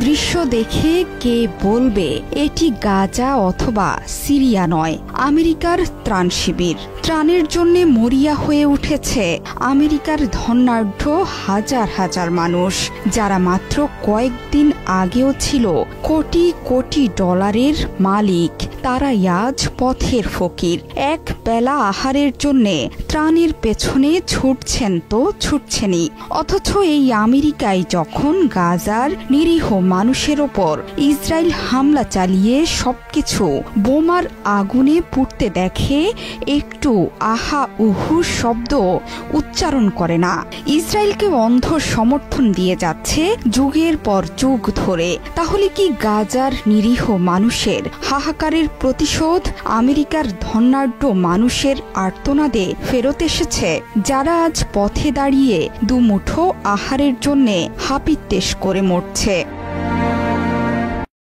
দৃশ্য দেখে কে বলবে এটি গাজা অথবা সিরিয়া নয়, আমেরিকার ত্রাণ শিবির। ত্রাণের জন্য মরিয়া হয়ে উঠেছে আমেরিকার ধনাঢ্য হাজার হাজার মানুষ, যারা মাত্র কয়েকদিন আগেও ছিল কোটি কোটি ডলারের মালিক। তারাই আজ পথের ফকির। এক বেলা আহারের জন্য ত্রাণের পেছনে ছুটছেন তো ছুটছেনই, অথচ এই আমেরিকায় যখন গাজার নিরীহ মানুষের ওপর ইসরায়েল হামলা চালিয়ে সবকিছু বোমার আগুনে পুড়তে দেখে একটু আহা উহু শব্দ উচ্চারণ করে না। ইসরায়েলকে অন্ধ সমর্থন দিয়ে যাচ্ছে যুগের পর যুগ ধরে। তাহলে কি গাজার নিরীহ মানুষের হাহাকারের প্রতিশোধ আমেরিকার ধনাঢ্য মানুষের আর্তনাদে ফেরত এসেছে, যারা আজ পথে দাঁড়িয়ে দুমুঠো আহারের জন্যে হাপিত্যেশ করে মরছে?